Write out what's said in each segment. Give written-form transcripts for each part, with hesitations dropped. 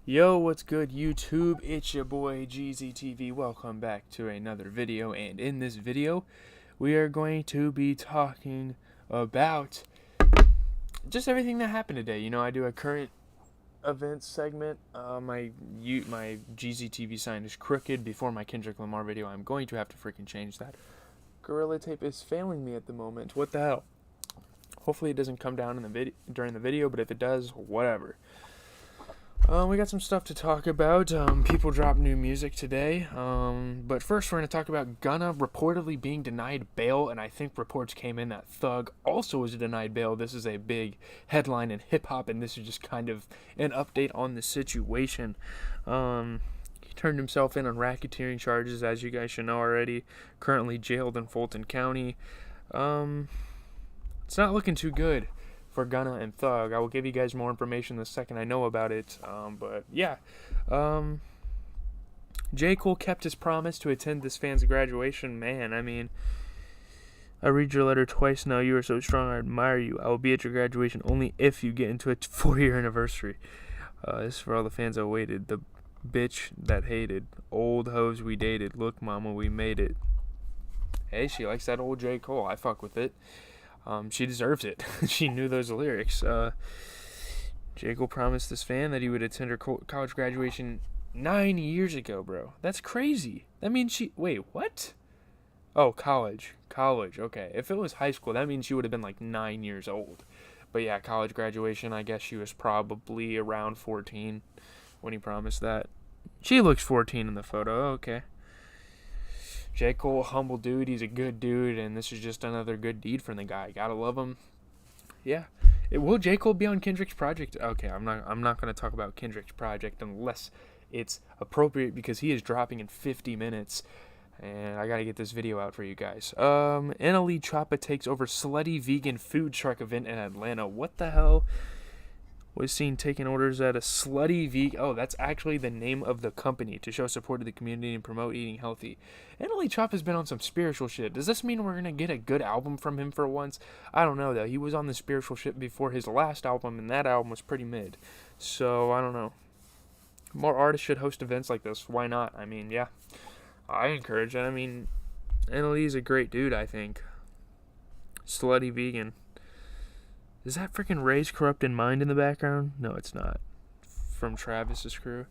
Yo, what's good YouTube? It's your boy GZTV. Welcome back to another video, and in this video we are going to be talking about just everything that happened today. I do a current events segment. My GZTV sign is crooked before my Kendrick Lamar video. I'm going to have to freaking change that. Gorilla Tape is failing me at the moment. What the hell? Hopefully it doesn't come down in the during the video, but if it does, whatever. We got some stuff to talk about. People dropped new music today. But first we're going to talk about Gunna reportedly being denied bail, and I think reports came in that Thug also was denied bail. This is a big headline in hip-hop, and this is just kind of an update on the situation. He turned himself in on racketeering charges, as you guys should know already. Currently jailed in Fulton County. It's not looking too good for Gunna and Thug. I will give you guys more information the second I know about it. But yeah, J. Cole kept his promise to attend this fan's graduation. Man, I read your letter twice now. You are so strong. I admire you. I will be at your graduation only if you get into a 4-year anniversary. This is for all the fans that waited. The bitch that hated. Old hoes we dated. Look, mama, we made it. Hey, she likes that old J. Cole. I fuck with it. She deserves it. She knew those lyrics. J. Cole promised this fan that he would attend her college graduation 9 years ago, bro. That's crazy. That means wait, what? Oh, college. Okay. If it was high school, that means she would have been like 9 years old. But yeah, college graduation, I guess she was probably around 14 when he promised that. She looks 14 in the photo. Okay. J. Cole, humble dude. He's a good dude, and this is just another good deed from the guy. Gotta love him. Yeah. Will J. Cole be on Kendrick's project? Okay, I'm not gonna talk about Kendrick's project unless it's appropriate because he is dropping in 50 minutes, and I gotta get this video out for you guys. NLE Choppa takes over slutty vegan food truck event in Atlanta. What the hell? Was seen taking orders at a slutty vegan. Oh, that's actually the name of the company to show support to the community and promote eating healthy. NLE Choppa has been on some spiritual shit. Does this mean we're gonna get a good album from him for once? I don't know though. He was on the spiritual shit before his last album, and that album was pretty mid. So I don't know. More artists should host events like this. Why not? Yeah, I encourage it. NLE is a great dude. I think. Slutty vegan. Is that freaking Ray's Corrupted Mind in the background? No, it's not. From Travis's crew.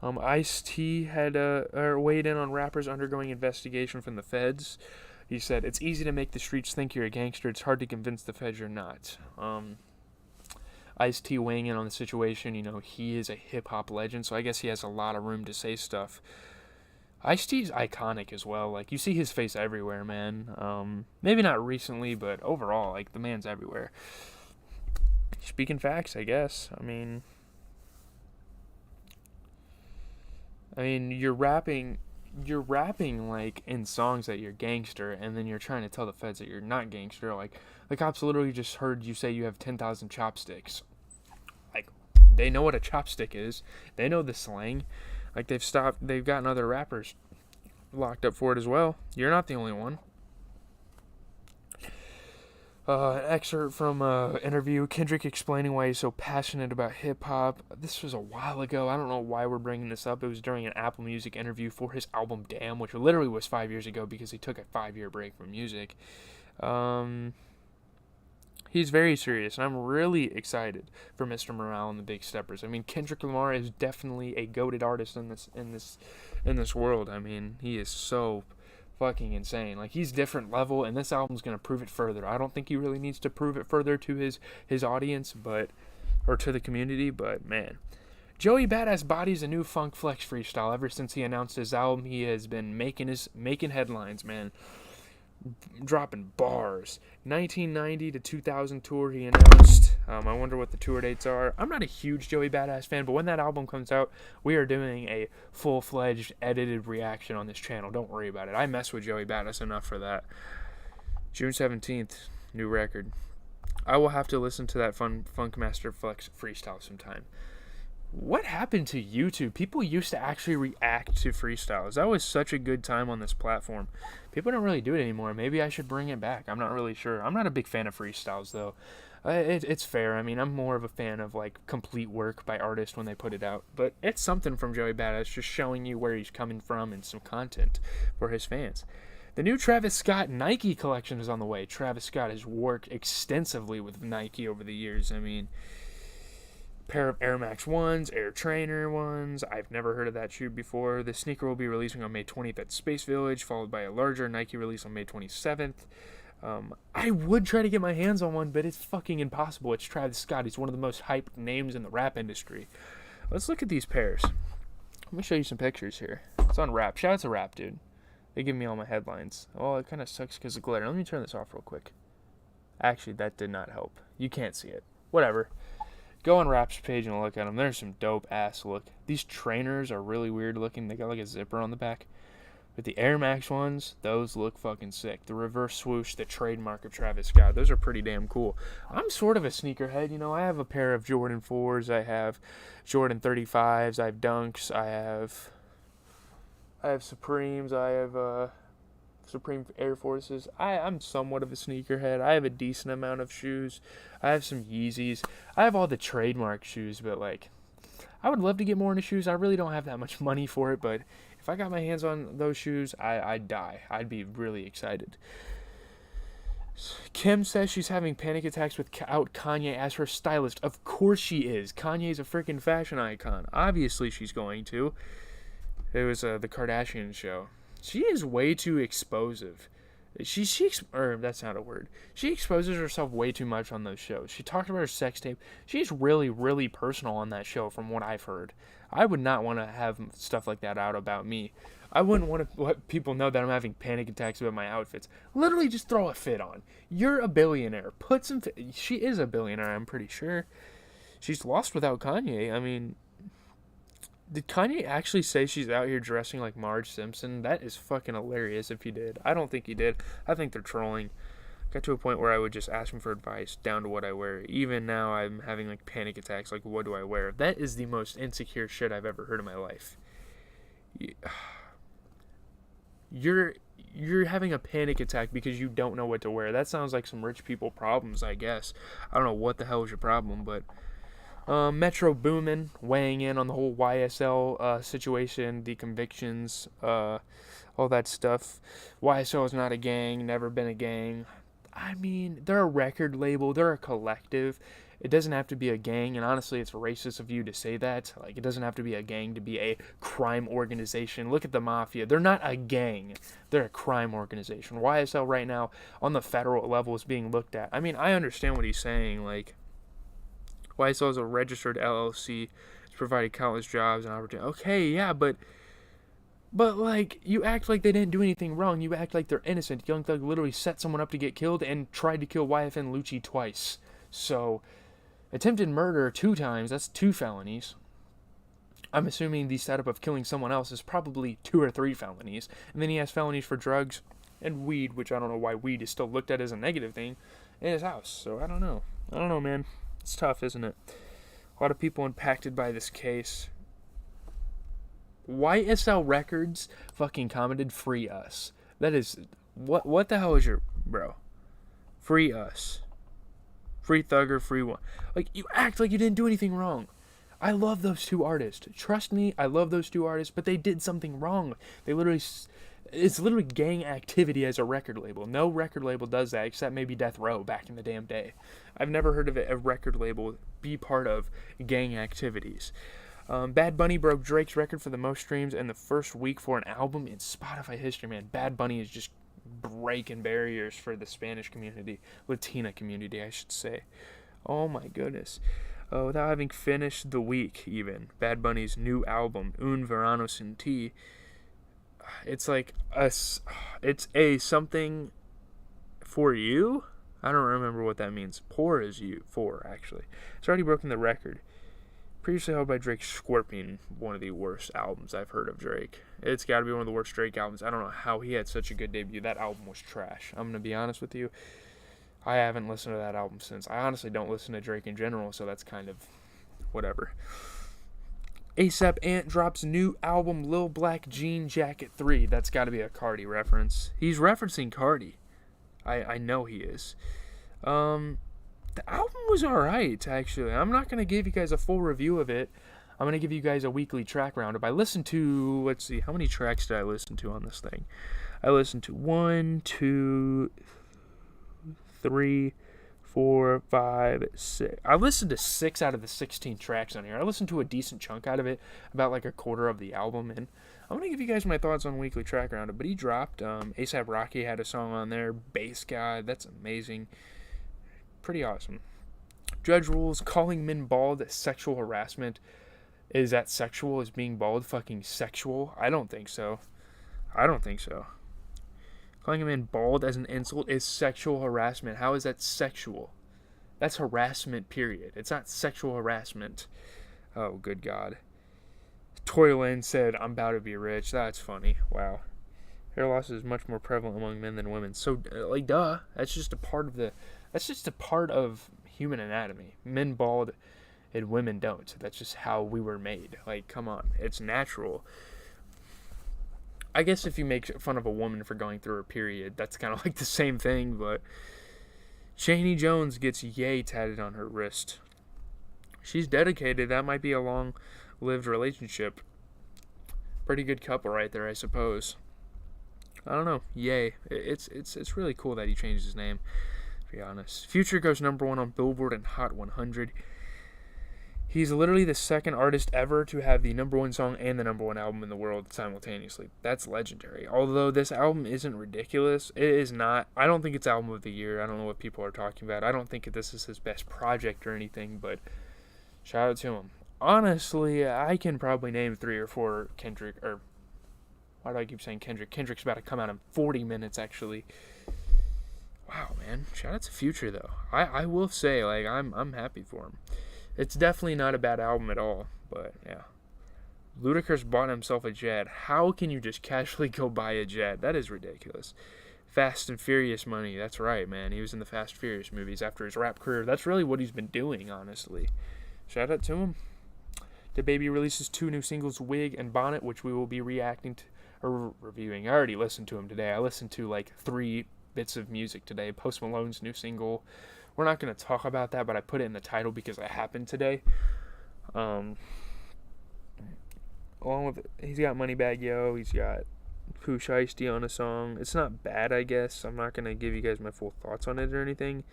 Ice-T had weighed in on rappers undergoing investigation from the feds. He said, "It's easy to make the streets think you're a gangster. It's hard to convince the feds you're not." Ice-T weighing in on the situation. He is a hip-hop legend, so I guess he has a lot of room to say stuff. Ice-T's iconic as well. Like, you see his face everywhere, man. Maybe not recently, but overall, like, the man's everywhere. Speaking facts, I guess. You're rapping like in songs that you're gangster, and then you're trying to tell the feds that you're not gangster. Like, the cops literally just heard you say you have 10,000 chopsticks. Like, they know what a chopstick is. They know the slang. Like, they've gotten other rappers locked up for it as well. You're not the only one. An excerpt from an interview. Kendrick explaining why he's so passionate about hip-hop. This was a while ago. I don't know why we're bringing this up. It was during an Apple Music interview for his album Damn, which literally was 5 years ago because he took a 5-year break from music. He's very serious, and I'm really excited for Mr. Morale and the Big Steppers. Kendrick Lamar is definitely a goated artist in this world. He is so fucking insane. Like, he's different level, and this album's gonna prove it further. I don't think he really needs to prove it further to his audience, or to the community, but man. Joey Badass bodies a new Funk Flex freestyle. Ever since he announced his album, he has been making headlines, man. Dropping bars. 1990 to 2000 tour he announced. I wonder what the tour dates are. I'm not a huge Joey Badass fan, but when that album comes out, we are doing a full-fledged edited reaction on this channel. Don't worry about it. I mess with Joey Badass enough for that. June 17th, new record. I will have to listen to that Funkmaster Flex freestyle sometime. What happened to YouTube? People used to actually react to freestyles. That was such a good time on this platform. People don't really do it anymore. Maybe I should bring it back. I'm not really sure. I'm not a big fan of freestyles, though. It's fair. I mean, I'm more of a fan of like complete work by artists when they put it out, but it's something from Joey Badass, just showing you where he's coming from and some content for his fans. The new Travis Scott Nike collection is on the way. Travis Scott has worked extensively with Nike over the years. I mean, pair of Air Max 1s, Air Trainer 1s. I've never heard of that shoe before. The sneaker will be releasing on May 20th at Space Village, followed by a larger Nike release on May 27th. I would try to get my hands on one, but it's fucking impossible. It's Travis Scott. He's one of the most hyped names in the rap industry. Let's look at these pairs. Let me show you some pictures here. It's on Rap. Shout out to Rap, dude. They give me all my headlines. Oh, it kind of sucks because of glitter. Let me turn this off real quick. Actually, that did not help. You can't see it. Whatever. Go on Rap's page and look at them. There's some dope ass look. These trainers are really weird looking. They got like a zipper on the back. But the Air Max ones, those look fucking sick. The reverse swoosh, the trademark of Travis Scott, those are pretty damn cool. I'm sort of a sneakerhead, you know. I have a pair of Jordan 4s, I have Jordan 35s, I have Dunks, I have Supremes, I have Supreme Air Forces. I'm somewhat of a sneakerhead. I have a decent amount of shoes. I have some Yeezys. I have all the trademark shoes, but like, I would love to get more into shoes. I really don't have that much money for it, but if I got my hands on those shoes, I'd die. I'd be really excited. Kim says she's having panic attacks without Kanye as her stylist. Of course she is. Kanye's a freaking fashion icon. Obviously she's going to. It was the Kardashian show. She is way too exposive. That's not a word. She exposes herself way too much on those shows. She talked about her sex tape. She's really, really personal on that show from what I've heard. I would not want to have stuff like that out about me. I wouldn't want to let people know that I'm having panic attacks about my outfits. Literally just throw a fit on. You're a billionaire. She is a billionaire, I'm pretty sure. She's lost without Kanye. I mean, did Kanye actually say she's out here dressing like Marge Simpson? That is fucking hilarious if he did. I don't think he did. I think they're trolling. Got to a point where I would just ask him for advice down to what I wear. Even now I'm having like panic attacks like what do I wear? That is the most insecure shit I've ever heard in my life. You're having a panic attack because you don't know what to wear. That sounds like some rich people problems, I guess. I don't know what the hell is your problem, but Metro Boomin weighing in on the whole YSL situation, the convictions, all that stuff. YSL is not a gang, never been a gang. I mean, they're a record label, they're a collective. It doesn't have to be a gang, and honestly, it's racist of you to say that. Like, it doesn't have to be a gang to be a crime organization. Look at the Mafia. They're not a gang. They're a crime organization. YSL right now, on the federal level, is being looked at. I mean, I understand what he's saying. Like, YSL is a registered LLC. It's provided countless jobs and opportunities. Okay, yeah, but like, you act like they didn't do anything wrong. You act like they're innocent. Young Thug literally set someone up to get killed and tried to kill YFN Lucci twice. So, attempted murder 2 times, that's 2 felonies. I'm assuming the setup of killing someone else is probably 2 or 3 felonies. And then he has felonies for drugs and weed, which I don't know why weed is still looked at as a negative thing, in his house. So, I don't know. Man. It's tough, isn't it? A lot of people impacted by this case. YSL Records fucking commented, "Free us." That is, what the hell is your, bro? Free us. Free Thugger, free one. Like, you act like you didn't do anything wrong. I love those 2 artists. Trust me, I love those 2 artists, but they did something wrong. It's literally gang activity as a record label. No record label does that except maybe Death Row back in the damn day. I've never heard of a record label be part of gang activities. Bad Bunny broke Drake's record for the most streams in the first week for an album in Spotify history, man. Bad Bunny is just breaking barriers for the Spanish community. Latina community, I should say. Oh my goodness. Without having finished the week, even. Bad Bunny's new album, Un Verano Sin Ti, it's like it's a something for you? I don't remember what that means. Pour is you. For, actually. It's already broken the record. Previously held by Drake's Scorpion, one of the worst albums I've heard of Drake. It's got to be one of the worst Drake albums. I don't know how he had such a good debut. That album was trash. I'm going to be honest with you. I haven't listened to that album since. I honestly don't listen to Drake in general, so that's kind of whatever. A$AP Ant drops new album Lil Black Jean Jacket 3. That's got to be a Cardi reference. He's referencing Cardi. I know he is. The album was alright, actually. I'm not going to give you guys a full review of it. I'm going to give you guys a weekly track roundup. I listened to, let's see, how many tracks did I listen to on this thing? I listened to 1, 2, 3, 4, 5, 6. I listened to 6 out of the 16 tracks on here. I listened to a decent chunk out of it, about like a quarter of the album, and I'm going to give you guys my thoughts on weekly track roundup. But he dropped, A$AP Rocky had a song on there, Bass God, that's amazing. Pretty awesome. Judge Rules, calling men bald sexual harassment. Is that sexual? Is being bald fucking sexual? I don't think so. Calling a man bald as an insult is sexual harassment. How is that sexual? That's harassment, period. It's not sexual harassment. Oh, good God. Tory Lane said, I'm about to be rich. That's funny. Wow. Hair loss is much more prevalent among men than women. So, duh. That's just a part of human anatomy. Men bald and women don't. That's just how we were made. Like, come on. It's natural. I guess if you make fun of a woman for going through her period, that's kind of like the same thing, but Cheney Jones gets yay tatted on her wrist. She's dedicated. That might be a long-lived relationship. Pretty good couple right there, I suppose. I don't know. Yay. It's really cool that he changed his name, to be honest. Future goes #1 on Billboard and Hot 100. He's literally the second artist ever to have the #1 song and the #1 album in the world simultaneously. That's legendary. Although this album isn't ridiculous, it is not. I don't think it's album of the year. I don't know what people are talking about. I don't think this is his best project or anything, but shout out to him. Honestly, I can probably name 3 or 4 Kendrick, or why do I keep saying Kendrick? Kendrick's about to come out in 40 minutes, actually. Wow, man. Shout out to Future, though. I will say, like, I'm happy for him. It's definitely not a bad album at all, but yeah. Ludacris bought himself a jet. How can you just casually go buy a jet? That is ridiculous. Fast and Furious money. That's right, man. He was in the Fast and Furious movies after his rap career. That's really what he's been doing, honestly. Shout out to him. Dababy releases 2 new singles, Wig and Bonnet, which we will be reacting to or reviewing. I already listened to him today. I listened to like 3 bits of music today. Post Malone's new single. We're not going to talk about that, but I put it in the title because it happened today. Along with it, he's got Moneybagg Yo, he's got Pooh Shiesty on a song. It's not bad, I guess. I'm not going to give you guys my full thoughts on it or anything.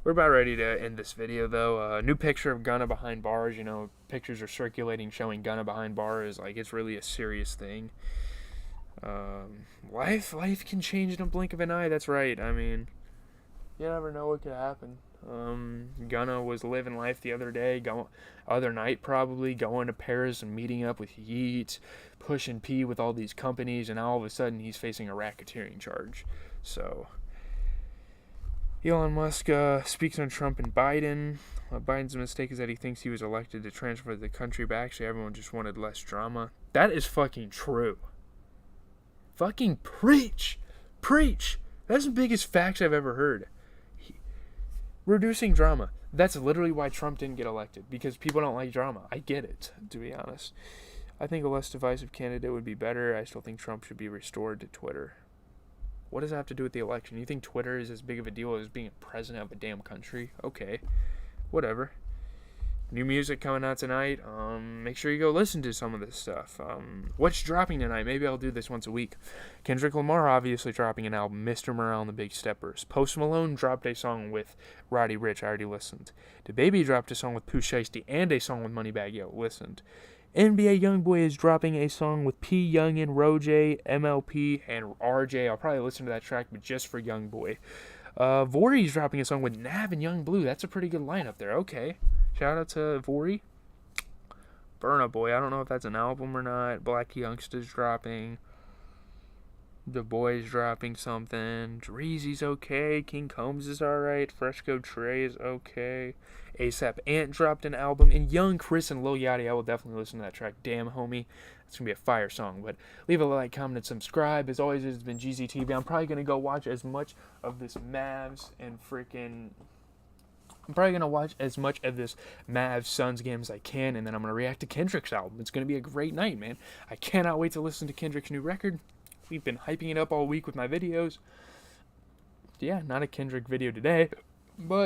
We're about ready to end this video, though. New picture of Gunna behind bars. You know, pictures are circulating showing Gunna behind bars. Like, it's really a serious thing. Life can change in a blink of an eye. That's right. I mean, you never know what could happen. Gunna was living life the other night, going to Paris and meeting up with Yeet, pushing P with all these companies, and now all of a sudden he's facing a racketeering charge. So, Elon Musk speaks on Trump and Biden. Biden's mistake is that he thinks he was elected to transfer the country, but actually everyone just wanted less drama. That is fucking true. Fucking preach! Preach! That's the biggest facts I've ever heard. Reducing drama. That's literally why Trump didn't get elected, because people don't like drama. I get it, to be honest. I think a less divisive candidate would be better. I still think Trump should be restored to Twitter. What does that have to do with the election? You think Twitter is as big of a deal as being a president of a damn country? Okay, whatever. New music coming out tonight. Make sure you go listen to some of this stuff. What's dropping tonight? Maybe I'll do this once a week. Kendrick Lamar obviously dropping an album. Mr. Morale and the Big Steppers. Post Malone dropped a song with Roddy Ricch. I already listened. Dababy dropped a song with Pooh Shiesty and a song with Moneybagg Yo. Listened. NBA Youngboy is dropping a song with P. Youngin, Roj, MLP, and RJ. I'll probably listen to that track, but just for Youngboy. Vori's dropping a song with Nav and Young Blue. That's a pretty good lineup there. Okay. Shout out to Vori. Burna Boy. I don't know if that's an album or not. Black Youngsta's dropping. The Boy's dropping something. Dreezy's okay. King Combs is alright. Fresco Trey is okay. A$AP Ant dropped an album. And Young Chris and Lil Yachty. I will definitely listen to that track. Damn, homie. It's going to be a fire song. But leave a like, comment, and subscribe. As always, it's been GZTV. I'm probably going to go watch as much of this Mavs and freaking... I'm probably going to watch as much of this Mavs-Suns game as I can, and then I'm going to react to Kendrick's album. It's going to be a great night, man. I cannot wait to listen to Kendrick's new record. We've been hyping it up all week with my videos. Yeah, not a Kendrick video today, but